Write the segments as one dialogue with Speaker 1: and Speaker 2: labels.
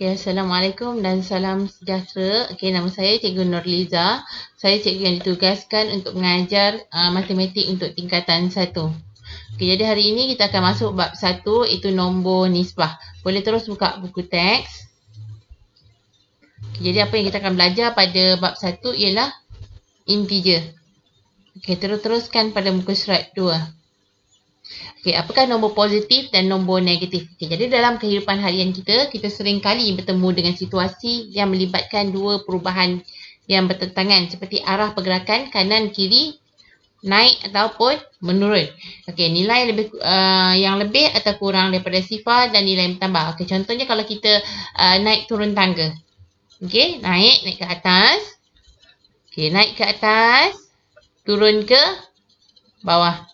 Speaker 1: Ya, Assalamualaikum dan salam sejahtera. Okey, nama saya Cikgu Nurliza. Saya cikgu yang ditugaskan untuk mengajar matematik untuk tingkatan 1. Okey, jadi hari ini kita akan masuk bab 1 iaitu nombor nisbah. Boleh terus buka buku teks. Okey, jadi apa yang kita akan belajar pada bab 1 ialah integer. Okey, teruskan pada muka surat 2. Okey, apakah nombor positif dan nombor negatif? Okey, jadi dalam kehidupan harian kita sering kali bertemu dengan situasi yang melibatkan dua perubahan yang bertentangan seperti arah pergerakan kanan kiri, naik ataupun menurun. Okey, nilai yang lebih atau kurang daripada sifar dan nilai yang bertambah. Okey, contohnya kalau kita naik turun tangga. Okey, naik ke atas. Okey, naik ke atas, turun ke bawah.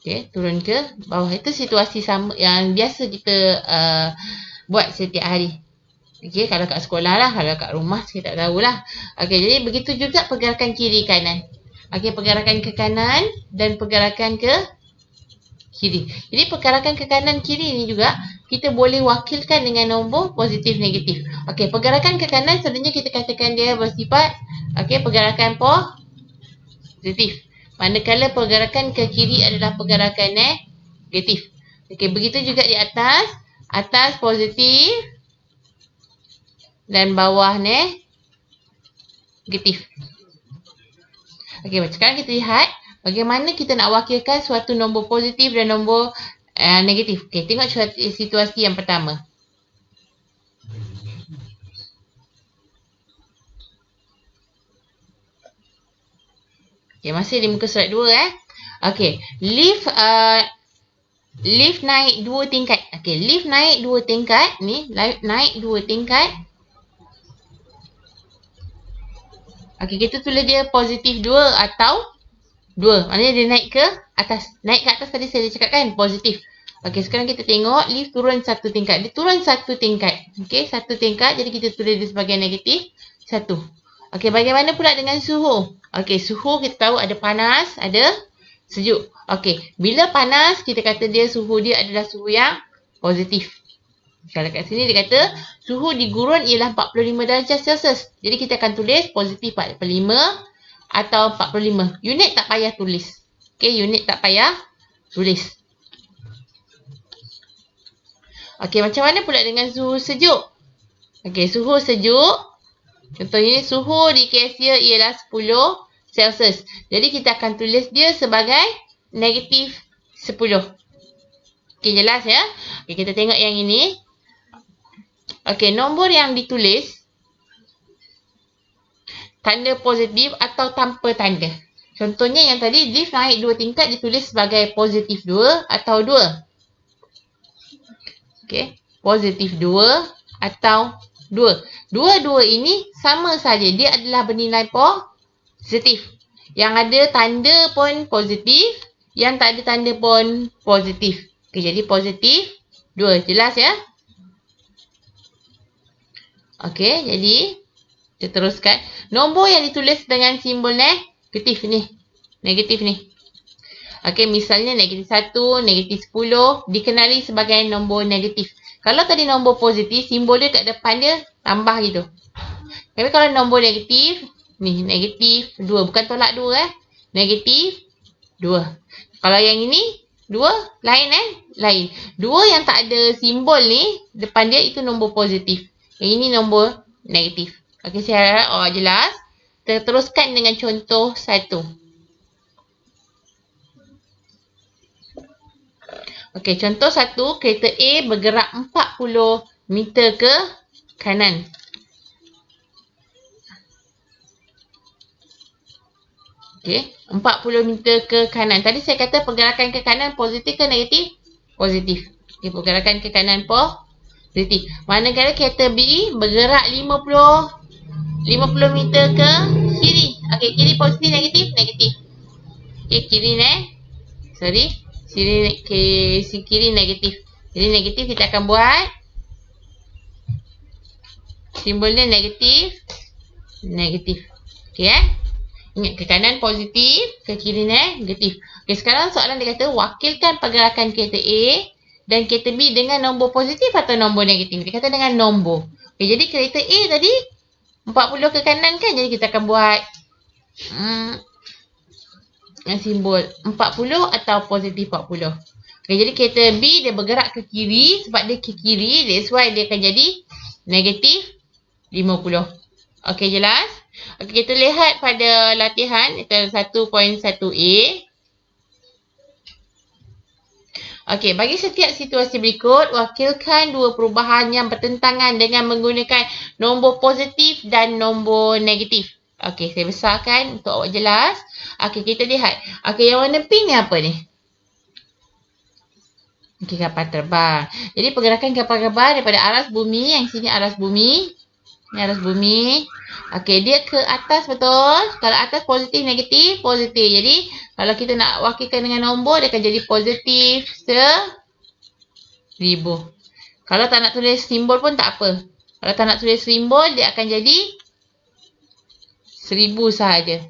Speaker 1: Okay, turun ke bawah. Itu situasi sama yang biasa kita buat setiap hari. Okay, kalau kat sekolah lah, kalau kat rumah saya tak tahulah. Okay, jadi begitu juga pergerakan kiri kanan. Okay, pergerakan ke kanan dan pergerakan ke kiri. Jadi pergerakan ke kanan kiri ni juga kita boleh wakilkan dengan nombor positif negatif. Okay, pergerakan ke kanan sebenarnya kita katakan dia bersifat pergerakan positif. Manakala pergerakan ke kiri adalah pergerakan negatif. Okey, begitu juga di atas. Atas positif dan bawah negatif. Okey, sekarang kita lihat bagaimana kita nak wakilkan suatu nombor positif dan nombor negatif. Okey, tengok situasi yang pertama. Okey, masih di muka surat 2 Okey, lift naik 2 tingkat. Okey, lift naik 2 tingkat ni, naik 2 tingkat. Okey, kita tulis dia positif 2 atau 2. Maknanya dia naik ke atas. Naik ke atas tadi saya dah cakap kan, positif. Okey, sekarang kita tengok lift turun 1 tingkat. Dia turun 1 tingkat. Okey, 1 tingkat jadi kita tulis dia sebagai negatif 1. Okey, bagaimana pula dengan suhu? Okey, suhu kita tahu ada panas, ada sejuk. Okey, bila panas kita kata dia suhu dia adalah suhu yang positif. Kalau kat sini dia kata suhu di gurun ialah 45 darjah Celsius. Jadi kita akan tulis positif 45 atau 45. Unit tak payah tulis. Okey, unit tak payah tulis. Okey, macam mana pula dengan suhu sejuk? Okey, suhu sejuk. Contohnya suhu di Kelsia ialah 10 Celsius. Jadi kita akan tulis dia sebagai negatif 10. Okey, jelas ya? Okey, kita tengok yang ini. Okey, nombor yang ditulis tanda positif atau tanpa tanda. Contohnya yang tadi lift naik 2 tingkat ditulis sebagai positif 2 atau 2. Okey, positif 2 atau 2. Dua-dua ini sama saja. Dia adalah bernilai positif. Yang ada tanda pun positif. Yang tak ada tanda pun positif. Okey, jadi positif 2. Jelas ya? Okey, jadi kita teruskan. Nombor yang ditulis dengan simbol negatif ni. Negatif ni. Okey, misalnya negatif 1, negatif 10 dikenali sebagai nombor negatif. Kalau tadi nombor positif, simbol dia kat depan dia tambah gitu. Tapi kalau nombor negatif, ni negatif 2. Bukan tolak 2 Negatif 2. Kalau yang ini 2 lain lain. 2 yang tak ada simbol ni depan dia itu nombor positif. Yang ini nombor negatif. Okey, saya harap jelas. Kita teruskan dengan contoh 1. Okey, contoh 1, kereta A bergerak 40 meter ke kanan. Okey, 40 meter ke kanan. Tadi saya kata pergerakan ke kanan positif ke negatif? Positif. Okey, pergerakan ke kanan positif. Manakala kereta B bergerak 50 meter ke kiri. Okey, kiri positif, negatif? Negatif. Okey, kiri negatif. Jadi negatif kita akan buat simbolnya negatif. Okey Ingat, ke kanan positif, ke kiri negatif. Okey, sekarang soalan dia kata wakilkan pergerakan kereta A dan kereta B dengan nombor positif atau nombor negatif? Dia kata dengan nombor. Okay, jadi kereta A tadi 40 ke kanan kan? Jadi kita akan buat simbol 40 atau positif 40. Okay, jadi kereta B dia bergerak ke kiri. Sebab dia ke kiri, that's why dia akan jadi negatif 50. Okay, jelas? Okay, kita lihat pada latihan 1.1a. Okey, bagi setiap situasi berikut, wakilkan dua perubahan yang bertentangan dengan menggunakan nombor positif dan nombor negatif. Okey, saya besarkan untuk awak jelas. Okey, kita lihat. Okey, yang warna pink ni apa ni? Okey, kapal terbang. Jadi, pergerakan kapal terbang daripada aras bumi. Yang sini aras bumi. Ini aras bumi. Okey, dia ke atas betul. Kalau atas positif, negatif, positif. Jadi, kalau kita nak wakilkan dengan nombor, dia akan jadi positif 1000. Kalau tak nak tulis simbol pun tak apa. Kalau tak nak tulis simbol, dia akan jadi 1000 sahaja.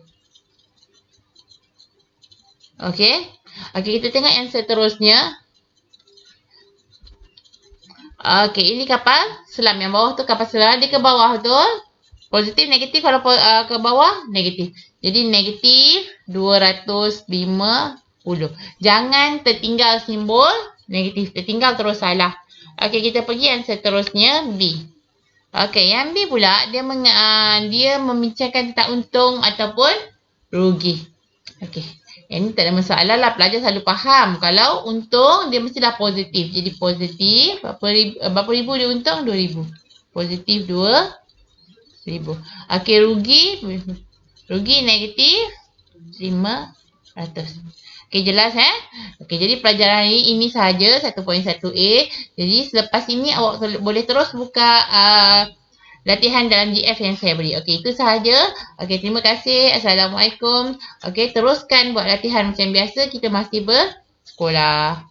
Speaker 1: Okey. Okey, kita tengok yang seterusnya. Okey, ini kapal selam. Yang bawah tu kapal selam. Dia ke bawah tu. Positif, negatif. Kalau ke bawah, negatif. Jadi, negatif 250. Jangan tertinggal simbol negatif. Tertinggal terus salah. Okey, kita pergi yang seterusnya. B. Okey, yang B pula, dia membincangkan tentang untung ataupun rugi. Okey. Yang ni tak ada masalah lah. Pelajar selalu faham. Kalau untung, dia mestilah positif. Jadi positif. Berapa ribu dia untung? 2,000. Positif 2,000. Okey, rugi. Rugi negatif 500. Okey, jelas Okey, jadi pelajaran ini sahaja 1.1a. Jadi selepas ini awak boleh terus buka latihan dalam GF yang saya beri. Okey, itu sahaja. Okey, terima kasih. Assalamualaikum. Okey, teruskan buat latihan macam biasa. Kita masih bersekolah.